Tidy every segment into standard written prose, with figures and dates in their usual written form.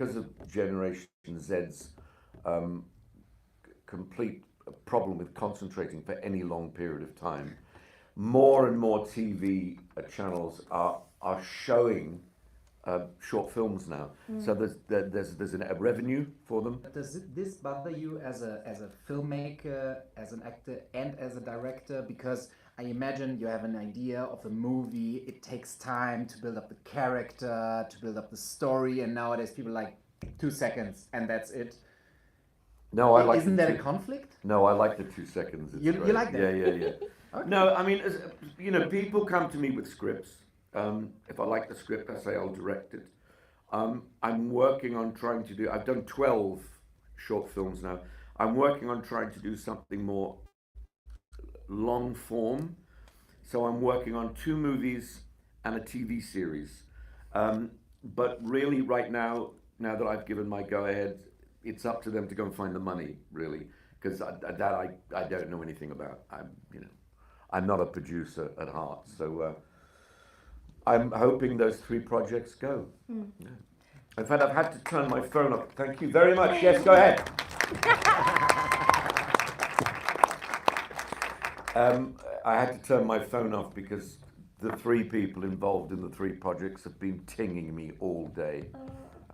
of Generation Z's complete problem with concentrating for any long period of time, more and more TV channels are showing short films now. So there's a revenue for them. Does this bother you as a filmmaker, as an actor, and as a director? Because I imagine you have an idea of a movie. It takes time to build up the character, to build up the story, and nowadays people like 2 seconds and that's it. No, I like. Isn't that a conflict? No, I like the 2 seconds. You like that? Yeah. Okay. No, I mean, people come to me with scripts. If I like the script, I say I'll direct it. I'm working on trying to do. I've done 12 short films now. I'm working on trying to do something more long form. So I'm working on 2 movies and a TV series. But really, right now that I've given my go ahead, it's up to them to go and find the money, really, because I don't know anything about. I'm not a producer at heart, so I'm hoping those 3 projects go. Yeah. In fact, I've had to turn my phone off. Thank you very much. Yes, go ahead. I had to turn my phone off because the 3 people involved in the 3 projects have been tinging me all day,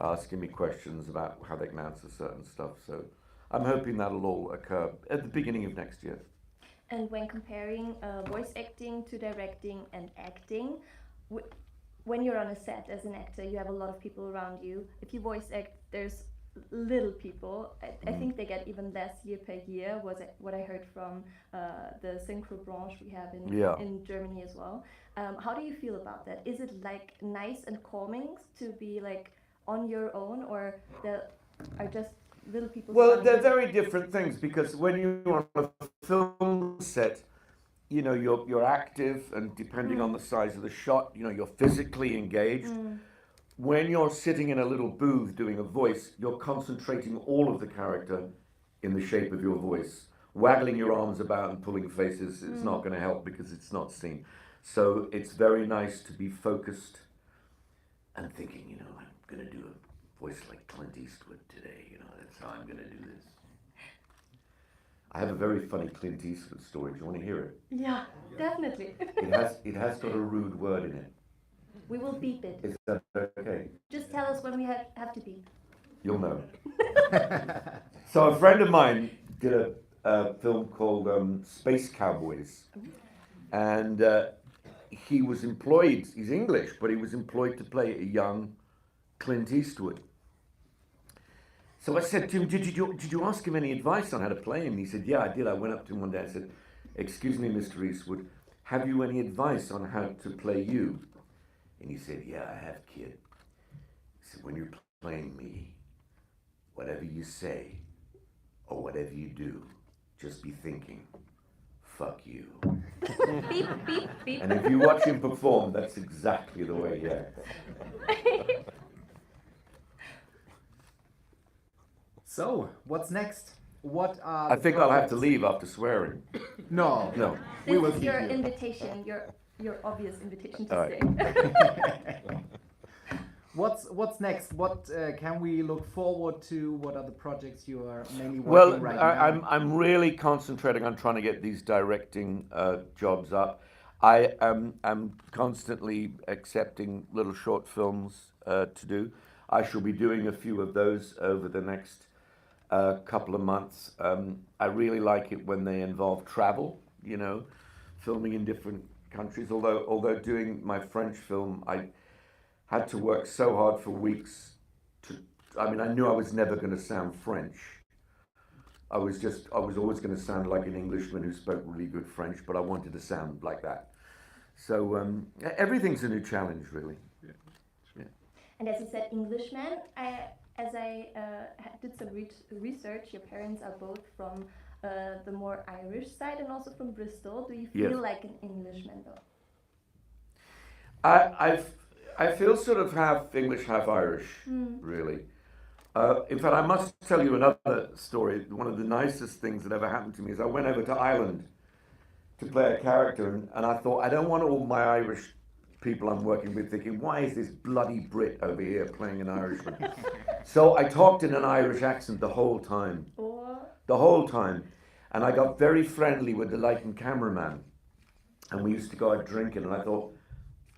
asking me questions about how they can answer certain stuff. So I'm hoping that'll all occur at the beginning of next year. And when comparing voice acting to directing and acting, when you're on a set as an actor, you have a lot of people around you. If you voice act, there's little people. I think they get even less year per year, was what I heard from the synchro branch we have in Germany as well. How do you feel about that? Is it like nice and calming to be like on your own, or there are just little people? Well, they're very different things, because when you're on a film set, you're active, and depending on the size of the shot, you're physically engaged. When you're sitting in a little booth doing a voice, you're concentrating all of the character in the shape of your voice. Waggling your arms about and pulling faces is not going to help because it's not seen. So it's very nice to be focused and thinking, I'm going to do a voice like Clint Eastwood today. That's how I'm going to do this. I have a very funny Clint Eastwood story. Do you want to hear it? Yeah, definitely. It has got a rude word in it. We will beep it. Is that okay? Just tell us when we have to beep. You'll know. So a friend of mine did a film called Space Cowboys. And he was employed, he's English, but he was employed to play a young Clint Eastwood. So I said to him, did you ask him any advice on how to play him? And he said, yeah, I did. I went up to him one day and said, excuse me, Mr. Eastwood, have you any advice on how to play you? And he said, yeah, I have, kid. He said, when you're playing me, whatever you say or whatever you do, just be thinking, fuck you. Beep, beep, beep. And if you watch him perform, that's exactly the way he acts. So, what's next? What are I think I'll have to leave after swearing. No. This will is keep your you. invitation, your obvious invitation to All stay. right. What's next? What can we look forward to? What are the projects you are mainly working right now? I'm really concentrating on trying to get these directing jobs up. I'm constantly accepting little short films to do. I shall be doing a few of those over the next couple of months. I really like it when they involve travel, filming in different countries. Although doing my French film, I had to work so hard for weeks I knew I was never going to sound French. I was always going to sound like an Englishman who spoke really good French, but I wanted to sound like that. So everything's a new challenge, really. Yeah. And as you said, Englishman, as I did some research, your parents are both from the more Irish side and also from Bristol. Do you feel like an Englishman, though? I feel sort of half English, half Irish, really. In fact, I must tell you another story. One of the nicest things that ever happened to me is I went over to Ireland to play a character, and I thought, I don't want all my Irish people I'm working with thinking, why is this bloody Brit over here playing an Irishman? So I talked in an Irish accent the whole time. The whole time. And I got very friendly with the light and cameraman. And we used to go out drinking, and I thought,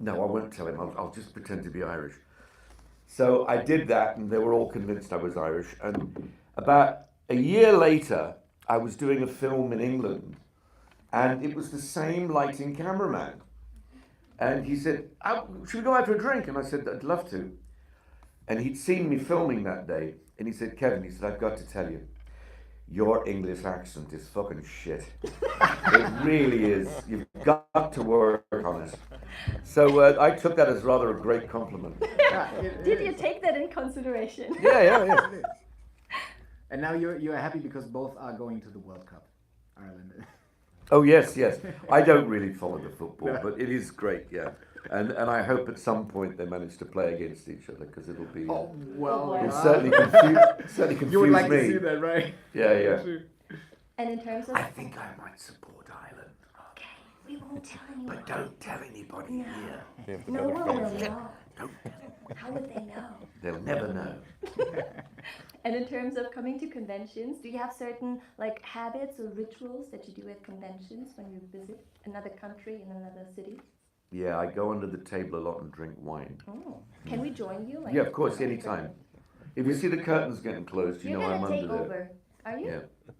no, I won't tell him, I'll just pretend to be Irish. So I did that, and they were all convinced I was Irish. And about a year later, I was doing a film in England, and it was the same lighting cameraman. And he said, should we go out for a drink? And I said, I'd love to. And he'd seen me filming that day, and he said, Kevin, he said, I've got to tell you, your English accent is fucking shit. It really is. You've got to work on it. So I took that as rather a great compliment. Did you take that in consideration? Yeah. And now you're happy because both are going to the World Cup, Ireland. Oh yes. I don't really follow the football, but it is great, yeah. And I hope at some point they manage to play against each other, because it'll be. It'll certainly confuse You would like me. to see that, right? Yeah. And in terms of. I think I might support Ireland. Okay, we won't tell anyone. But don't tell anybody here. No one will know. How would they know? They'll never know. And in terms of coming to conventions, do you have certain like habits or rituals that you do at conventions when you visit another country in another city? Yeah, I go under the table a lot and drink wine. Oh, can we join you? Like, Yeah, of course, anytime. If you see the curtains getting closed, you you're know I'm gonna take under there. over, are you?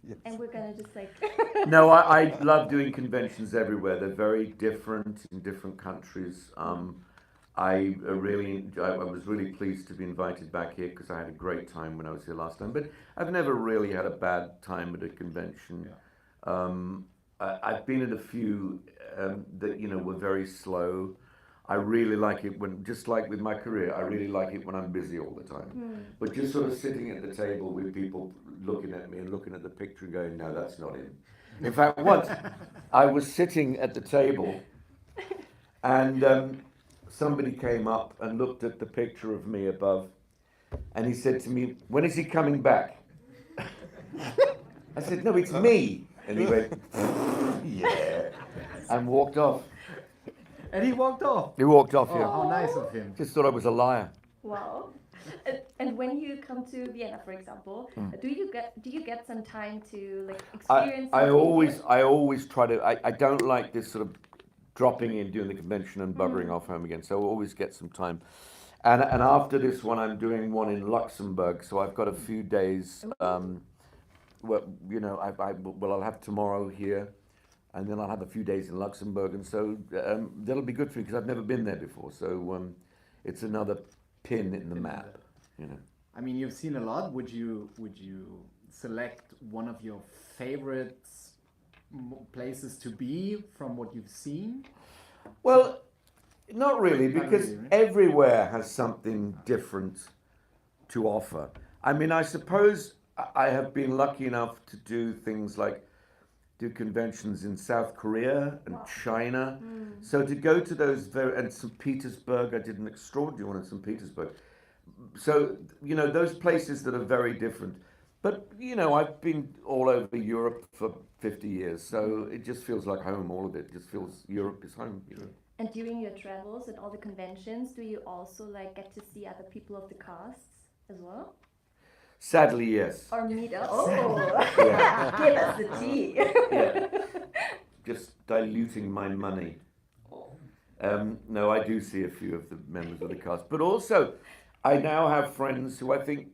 Yeah. And we're gonna just like. No, I love doing conventions everywhere. They're very different in different countries. I was really pleased to be invited back here because I had a great time when I was here last time. But I've never really had a bad time at a convention. I've been at a few that were very slow. I really like it when, just like with my career, I really like it when I'm busy all the time. But just sort of sitting at the table with people looking at me and looking at the picture and going, no, that's not him. In fact, once I was sitting at the table and somebody came up and looked at the picture of me above, and he said to me, when is he coming back? I said, no, it's me. And he went, yeah, and walked off. And he walked off. He walked off, Oh, yeah. how nice of him. Just thought I was a liar. Wow. And when you come to Vienna, for example, do you get some time to like experience? I always try to. I don't like this sort of dropping in, doing the convention and buggering off home again. So I always get some time. And after this one, I'm doing one in Luxembourg. So I've got a few days. Well, I'll have tomorrow here, and then I'll have a few days in Luxembourg, and so that'll be good for me because I've never been there before. So it's another pin in the map. I mean, you've seen a lot. Would you select one of your favorite places to be from what you've seen? Well, not really, because everywhere has something different to offer. I mean, I suppose I have been lucky enough to do things like do conventions in South Korea and China. So to go to those and St. Petersburg, I did an extraordinary one in St. Petersburg. So, those places that are very different. But, I've been all over Europe for 50 years, so it just feels like home, all of it. Just feels Europe is home. And during your travels at all the conventions, do you also like get to see other people of the casts as well? Sadly, yes. Or meet up? Yeah. Give us the tea. Yeah. Just diluting my money. No, I do see a few of the members of the cast. But also, I now have friends who I think,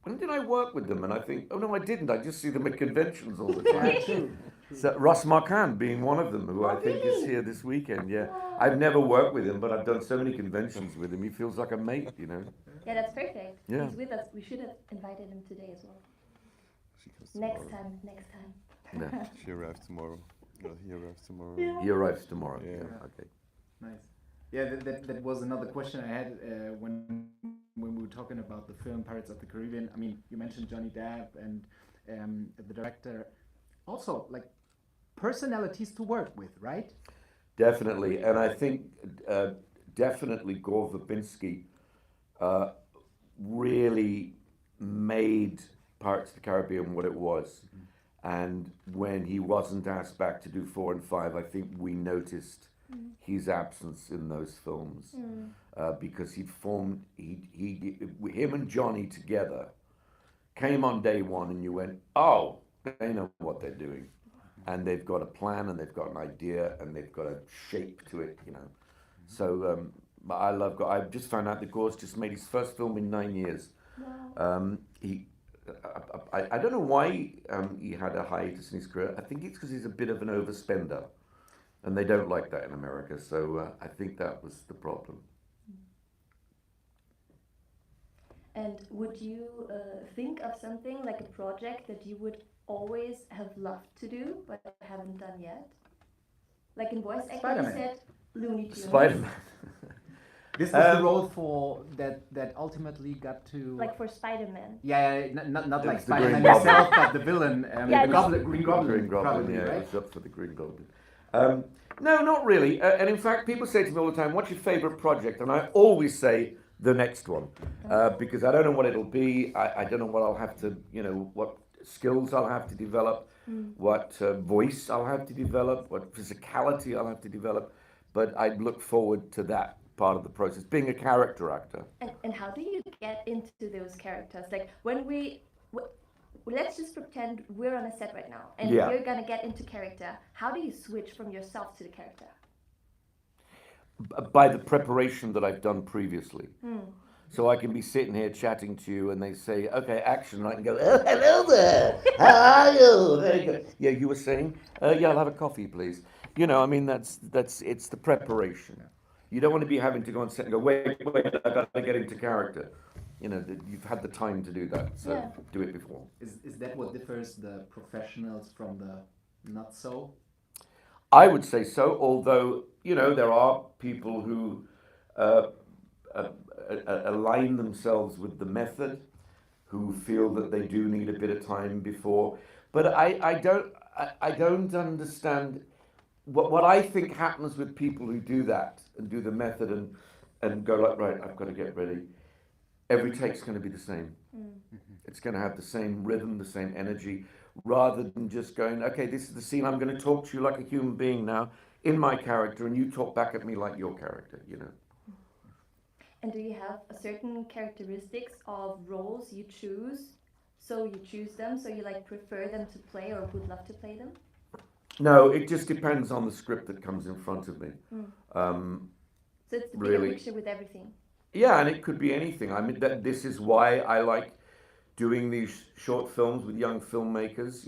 when did I work with them? And I think, oh no, I didn't. I just see them at conventions all the time. So Russ Marquand being one of them, who I think is here this weekend. Yeah, I've never worked with him, but I've done so many conventions with him. He feels like a mate, Yeah, that's perfect. Yeah. He's with us. We should have invited him today as well. She comes Next tomorrow. time. Yeah. She arrives tomorrow. He arrives tomorrow. Yeah. He arrives tomorrow. Yeah. Okay. Nice. Yeah, that was another question I had when we were talking about the film Pirates of the Caribbean. I mean, you mentioned Johnny Depp and the director. Also, like personalities to work with, right? Definitely, and I think definitely Gore Verbinski really made Pirates of the Caribbean what it was. And when he wasn't asked back to do 4 and 5, I think we noticed his absence in those films because him and Johnny together came on day one, and you went, oh, they know what they're doing, and they've got a plan, and they've got an idea, and they've got a shape to it, you know. So I just found out that Gore's just made his first film in 9 years. Wow. I don't know why he had a hiatus in his career. I think it's because he's a bit of an overspender, and they don't like that in America. So I think that was the problem. And would you think of something like a project that you would always have loved to do but haven't done yet? Like in voice acting, you Spider-Man. said Looney Tunes. Spider-Man. This was the role for that ultimately got to. Like for Spider-Man. Yeah, not like It's the Green Spider-Man Goblin. himself, but the villain, Yeah, the Goblin, Green Goblin, Green Goblin, probably, yeah, right? it was up for the Green Goblin. No, not really. And in fact, people say to me all the time, "What's your favourite project?" And I always say the next one, because I don't know what it'll be. I don't know what I'll have to, what skills I'll have to develop, what voice I'll have to develop, what physicality I'll have to develop. But I look forward to that part of the process, being a character actor. And how do you get into those characters? Like when let's just pretend we're on a set right now, and Yeah. you're gonna get into character. How do you switch from yourself to the character? By the preparation that I've done previously. So I can be sitting here chatting to you, and they say, "Okay, action," and I can go, "Oh, hello there, how are you?" Very good. Yeah, you were saying, "Yeah, I'll have a coffee, please." It's the preparation. You don't want to be having to go on set and go, wait, I got to get into character. You've had the time to do that, so Yeah. do it before. Is that what differs the professionals from the not so? I would say so, although, there are people who align themselves with the method, who feel that they do need a bit of time before. But I don't understand what I think happens with people who do that and do the method and go like, right, I've got to get ready. Every take's going to be the same. It's going to have the same rhythm, the same energy, rather than just going, okay, this is the scene, I'm going to talk to you like a human being now, in my character, and you talk back at me like your character, And do you have a certain characteristics of roles you choose? So you choose them, so you prefer them to play or would love to play them? No, it just depends on the script that comes in front of me. So it's the bigger Really. picture with everything. Yeah, and it could be anything. I mean, this is why I like doing these short films with young filmmakers,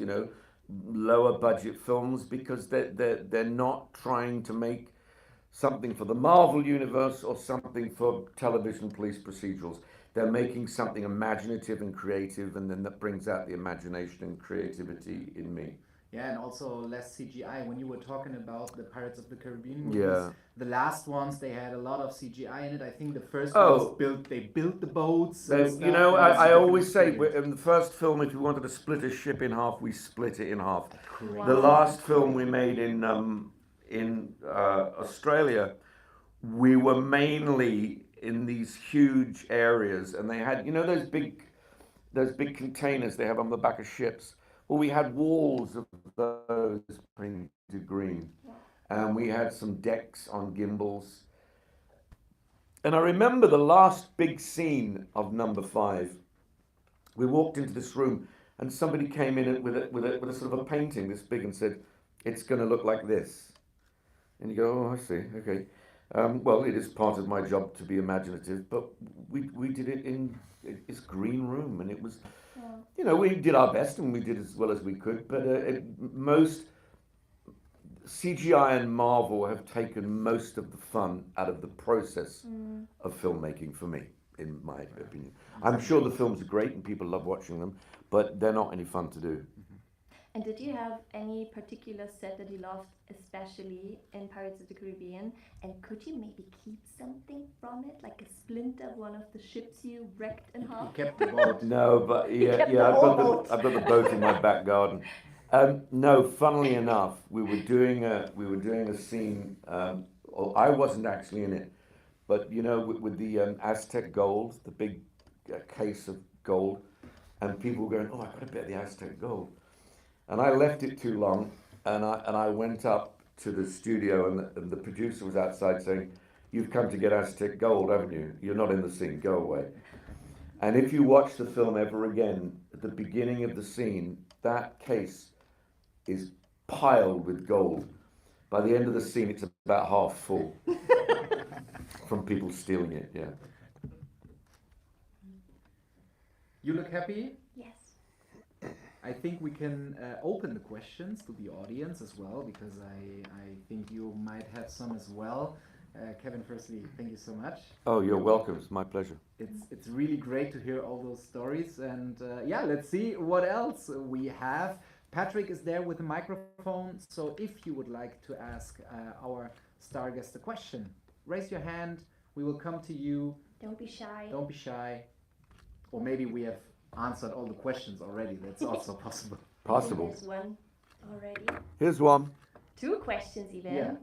lower budget films, because they're not trying to make something for the Marvel universe or something for television police procedurals. They're making something imaginative and creative, and then that brings out the imagination and creativity in me. Yeah, and also less CGI. When you were talking about the Pirates of the Caribbean movies, Yeah. the last ones, they had a lot of CGI in it. I think the first Oh. ones they built the boats. They- and stuff, and it's I a always say, different in the first film, if we wanted to split a ship in half, we split it in half. experience. The last film we made in Australia, we were mainly in these huge areas, and they had, those big containers they have on the back of ships. Well, we had walls of those painted green, and we had some decks on gimbals. And I remember the last big scene of number 5. We walked into this room, and somebody came in with a sort of a painting this big and said, "It's going to look like this." And you go, "Oh, I see. Okay. Well, it is part of my job to be imaginative, but we did it in this green room, and it was, we did our best and we did as well as we could, but most CGI and Marvel have taken most of the fun out of the process of filmmaking for me, in my opinion. I'm sure the films are great and people love watching them, but they're not any fun to do. And did you have any particular set that you loved, especially in Pirates of the Caribbean? And could you maybe keep something from it, like a splinter of one of the ships you wrecked in You half? kept the boat. No, but kept the I've whole got the boat in my back garden. No, funnily enough, we were doing a scene. I wasn't actually in it, but with the Aztec gold, the big case of gold, and people were going, "Oh, I got a bit of the Aztec gold," and I left it too long, and I went up to the studio, and the producer was outside saying, "You've come to get Aztec gold, haven't you? You're not in the scene, go away." And if you watch the film ever again, at the beginning of the scene, that case is piled with gold. By the end of the scene, it's about half full from people stealing it, yeah. You look happy? Yes. I think we can open the questions to the audience as well, because I think you might have some as well. Kevin, firstly, thank you so much. Oh, you're welcome. It's my pleasure. It's really great to hear all those stories, and yeah, let's see what else we have. Patrick is there with the microphone, so if you would like to ask our star guest a question, raise your hand. We will come to you. Don't be shy. Don't be shy. Or maybe we have answered all the questions already. That's also possible. Possible. There's one already. Here's one. 2 questions even. Yeah.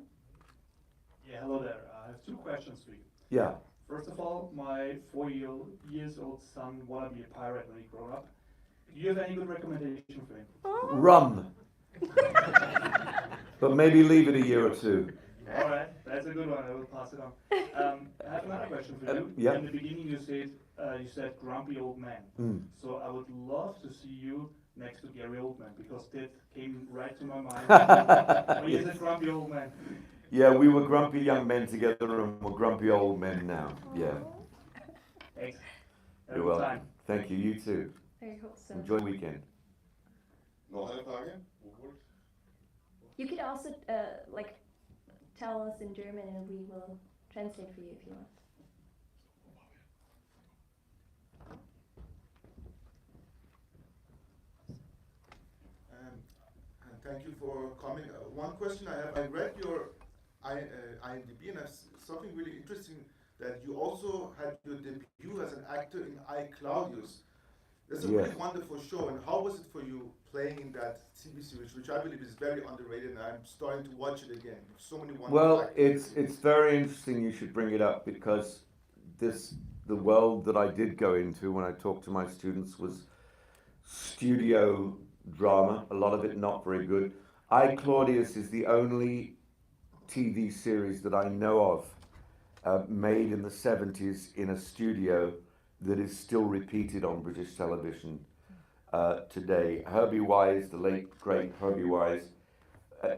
Yeah, hello there. I have 2 questions for you. Yeah. First of all, my 4-year-old son wanted to be a pirate when he grew up. Do you have any good recommendation for him? Oh. Rum. But maybe leave it a year or 2. All right, that's a good one. I will pass it on. I have another question for you. Yeah. In the beginning, you said grumpy old man. Mm. So I would love to see you next to Gary Oldman, because that came right to my mind. When you said grumpy old man. Yeah, we were grumpy young men together and we're grumpy old men now. Yeah. Thanks. Have a You're good welcome. time. Thank you. You too. Very wholesome. Enjoy the weekend. Noch eine Frage? You could also like tell us in German and we will translate for you if you want. And thank you for coming. One question I have, I read your IMDb, and something really interesting, that you also had your debut as an actor in I, Claudius. That's a really wonderful show, and how was it for you playing in that TV series, which I believe is very underrated, and I'm starting to watch it again. So many wonderful Well, actors. it's very interesting you should bring it up, because the world that I did go into when I talked to my students was studio drama, a lot of it not very good. I, Claudius is the only TV series that I know of made in the 70s in a studio that is still repeated on British television today. Herbie Wise, the late great Herbie Wise,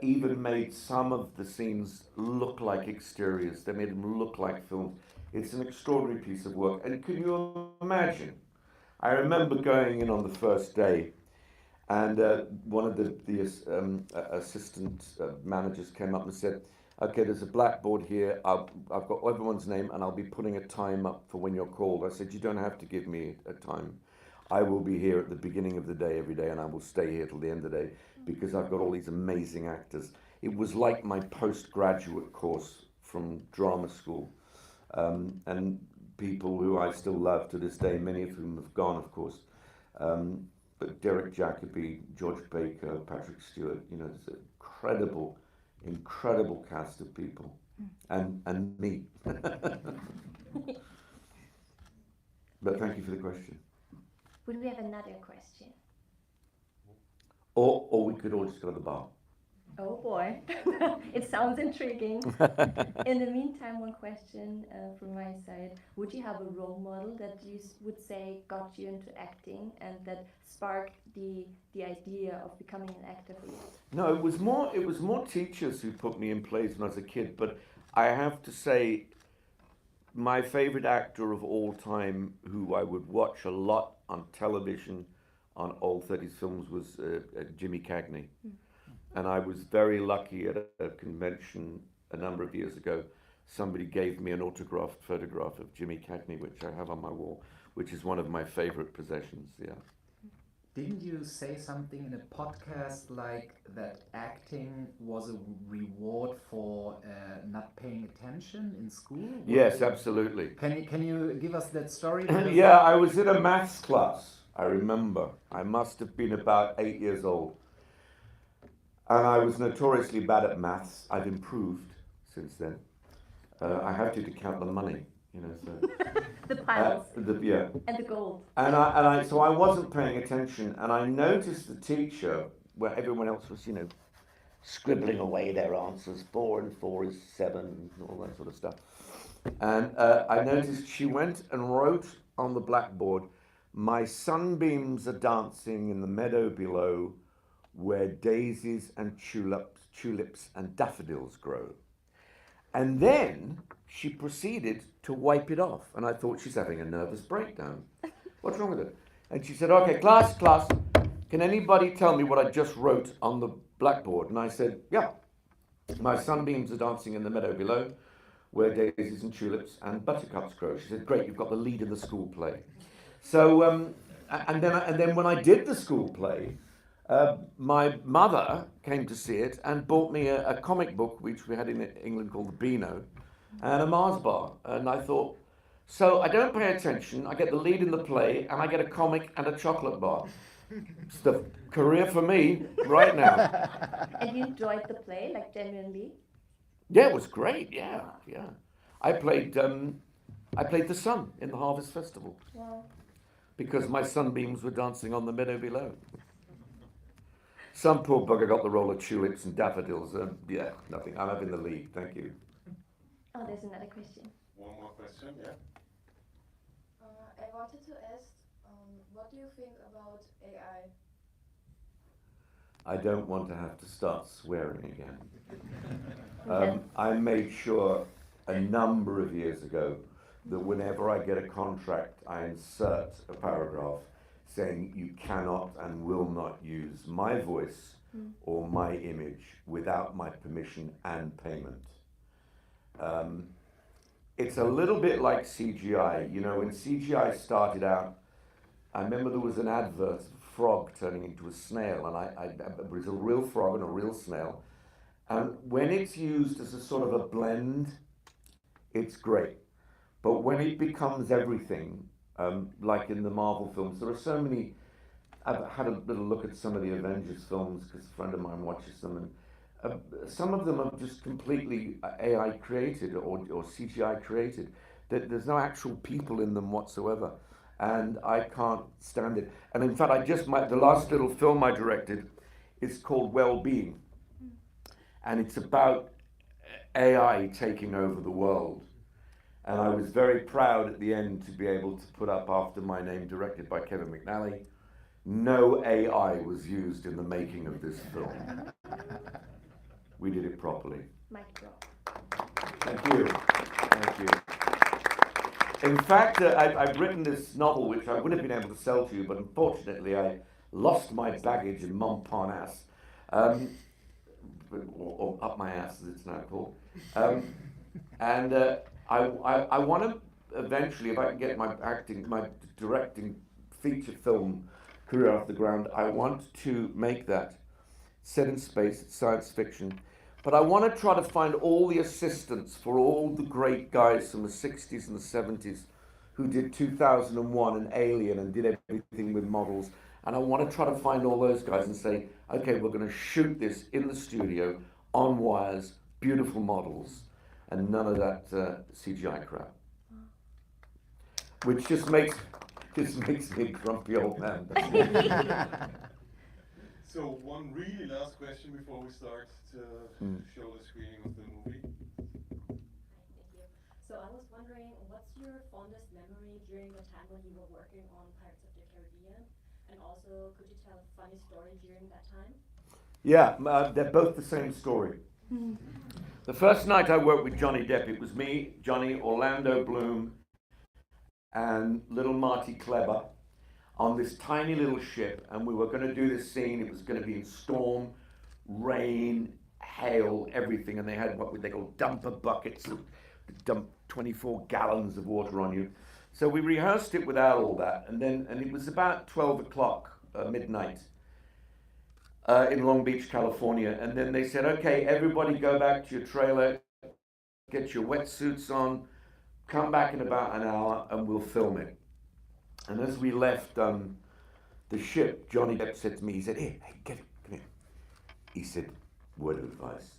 even made some of the scenes look like exteriors. They made them look like films. It's an extraordinary piece of work. And can you imagine? I remember going in on the first day, and one of the assistant managers came up and said, "Okay, there's a blackboard here. I've got everyone's name, and I'll be putting a time up for when you're called." I said, "You don't have to give me a time. I will be here at the beginning of the day every day, and I will stay here till the end of the day, because I've got all these amazing actors." It was like my postgraduate course from drama school, and people who I still love to this day, many of whom have gone, of course. But Derek Jacobi, George Baker, Patrick Stewart, you know, it's an incredible cast of people, and me. But thank you for the question. Would we have another question? Or we could all just go to the bar. Oh boy, it sounds intriguing. In the meantime, one question from my side. Would you have a role model that you would say got you into acting and that sparked the idea of becoming an actor for you? No, it was more teachers who put me in plays when I was a kid, but I have to say my favorite actor of all time, who I would watch a lot on television on old 30s films, was Jimmy Cagney. And I was very lucky at a convention a number of years ago. Somebody gave me an autographed photograph of Jimmy Cagney, which I have on my wall, which is one of my favorite possessions, yeah. Didn't you say something in a podcast like that acting was a reward for not paying attention in school? Yes, absolutely. Can you give us that story? Yeah, I was in a maths class, I remember. I must have been about 8 years old. And I was notoriously bad at maths. I've improved since then. I have to count the money, you know. So The piles yeah. and the gold. So I wasn't paying attention, and I noticed the teacher, where everyone else was, you know, scribbling away their answers. 4 and 4 is 7, and all that sort of stuff. And I noticed she went and wrote on the blackboard, "My sunbeams are dancing in the meadow below, where daisies and tulips and daffodils grow." And then she proceeded to wipe it off. And I thought, she's having a nervous breakdown. What's wrong with it? And she said, "Okay, class, can anybody tell me what I just wrote on the blackboard?" And I said, "Yeah. My sunbeams are dancing in the meadow below, where daisies and tulips and buttercups grow." She said, "Great, you've got the lead in the school play." So, and then when I did the school play, my mother came to see it and bought me a comic book, which we had in England called the Beano, and a Mars bar. And I thought, so I don't pay attention, I get the lead in the play, and I get a comic and a chocolate bar. It's the career for me right now. And you enjoyed the play, like genuinely? Yeah, it was great. Yeah. I played the sun in the Harvest Festival. Wow. Because my sunbeams were dancing on the meadow below. Some poor bugger got the role of tulips and daffodils. Yeah, nothing. I'm having the lead. Thank you. Oh, there's another question. One more question, yeah. I wanted to ask, what do you think about AI? I don't want to have to start swearing again. I made sure a number of years ago that whenever I get a contract, I insert a paragraph saying you cannot and will not use my voice or my image without my permission and payment. It's a little bit like CGI. You know, when CGI started out, I remember there was an advert of a frog turning into a snail, and it was a real frog and a real snail. And when it's used as a sort of a blend, it's great. But when it becomes everything, like in the Marvel films, there are so many. I've had a little look at some of the Avengers films because a friend of mine watches them, and some of them are just completely AI created or CGI created. There's no actual people in them whatsoever, and I can't stand it. And in fact, the last little film I directed is called Well-Being, and it's about AI taking over the world. And I was very proud at the end to be able to put up after my name, directed by Kevin McNally. No AI was used in the making of this film. We did it properly. Mic drop. Thank you. Thank you. In fact, I've written this novel, which I would have been able to sell to you, but unfortunately I lost my baggage in Montparnasse, or up my ass, as it's now called. I want to eventually, if I can get my directing feature film career off the ground, I want to make that set in space, science fiction. But I want to try to find all the assistants for all the great guys from the 60s and the 70s who did 2001 and Alien and did everything with models. And I want to try to find all those guys and say, okay, we're going to shoot this in the studio, on wires, beautiful models, and none of that CGI crap. Which just makes me a grumpy old man. So one really last question before we start to show the screening of the movie. Thank you. So I was wondering, what's your fondest memory during the time when you were working on Pirates of the Caribbean? And also, could you tell a funny story during that time? Yeah, they're both the same story. The first night I worked with Johnny Depp, it was me, Johnny, Orlando Bloom, and little Marty Kleber on this tiny little ship, and we were going to do this scene. It was going to be in storm, rain, hail, everything, and they had what they call dumper buckets that dump 24 gallons of water on you. So we rehearsed it without all that, and it was about 12 o'clock, midnight, in Long Beach, California, and then they said, okay, everybody go back to your trailer, get your wetsuits on, come back in about an hour, and we'll film it. And as we left the ship, Johnny Depp said to me, he said, hey, come here. He said, word of advice,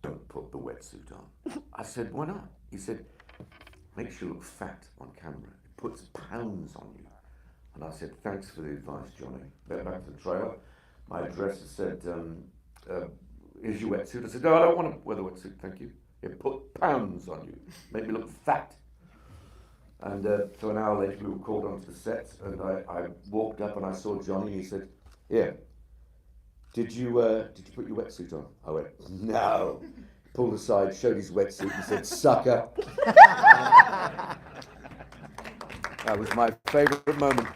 don't put the wetsuit on. I said, why not? He said, makes you look fat on camera. It puts pounds on you. And I said, thanks for the advice, Johnny. Went back to the trailer. My dresser said, here's your wetsuit. I said, no, I don't want to wear the wetsuit, thank you. It put pounds on you, make me look fat. And so an hour later we were called onto the set, and I walked up and I saw Johnny, and he said, here, did you put your wetsuit on? I went, no. Pulled aside, showed his wetsuit and said, sucker. That was my favourite moment.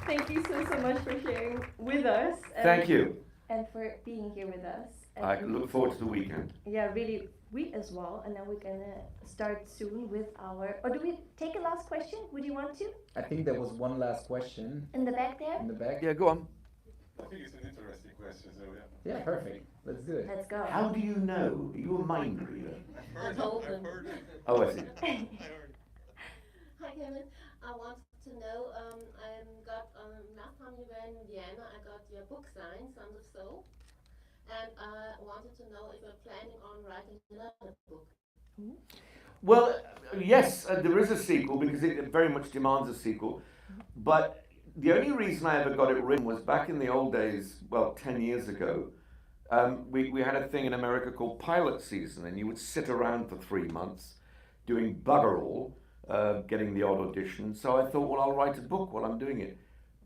Thank you so much for sharing with us. Thank you. And for being here with us. And I look forward to the weekend. Yeah, really, we as well. And then we're gonna start soon with our. Or do we take a last question? Would you want to? I think there was one last question In the back there? in the back. Yeah, go on. I think it's an interesting question, so yeah. Yeah, perfect. Let's do it. Let's go. How do you know? Are you a mind reader? I told them. Oh, I see. Hi Kevin, I wanted to know, last time you were in Vienna, I got your book signed, Sons of Soul, and I wanted to know if you're planning on writing another book. Well, yes, there is a sequel because it very much demands a sequel. But the only reason I ever got it written was back in the old days, well, 10 years ago, we had a thing in America called pilot season, and you would sit around for 3 months doing bugger all, getting the odd audition. So I thought, well, I'll write a book while I'm doing it.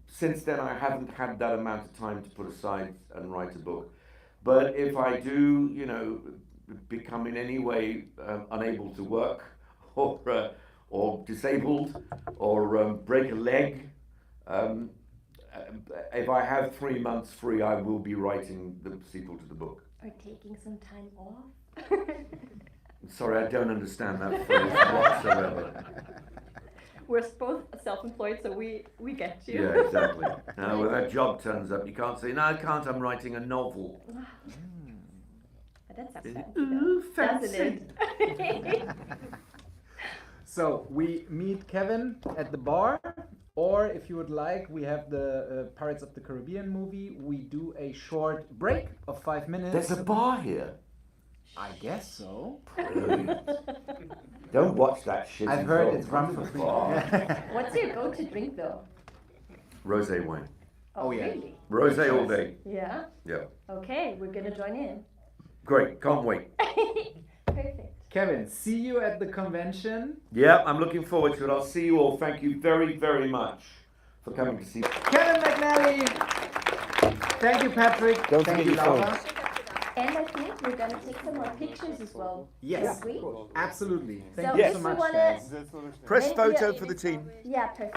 Since then, I haven't had that amount of time to put aside and write a book. But if I do, you know, become in any way unable to work, or disabled, or break a leg, if I have 3 months free, I will be writing the sequel to the book. Or taking some time off. Sorry, I don't understand that phrase whatsoever. We're both self-employed, so we get you. Yeah, exactly. Now, when that job turns up, you can't say, no, I can't, I'm writing a novel. That sounds fancy, Ooh, though. fancy. Doesn't it? So we meet Kevin at the bar, or if you would like, we have the Pirates of the Caribbean movie. We do a short break of 5 minutes. There's a bar here. I guess so. Brilliant. Don't watch that shit. I've heard it's run for free. What's your go-to drink, though? Rosé wine. Oh, yeah. Really? Rosé all day. Yeah? Yeah. Okay, we're gonna join in. Great, can't wait. Perfect. Kevin, see you at the convention. Yeah, I'm looking forward to it. I'll see you all. Thank you very, very much for coming to see me. Kevin McNally. Thank you, Patrick. Don't Thank forget you, your Laura. phones. And I think we're gonna take some more pictures as well. Yes, Agree? absolutely. So Thank you if so you much, wanna- guys. Press Maybe photo a- for the team. Yeah, perfect.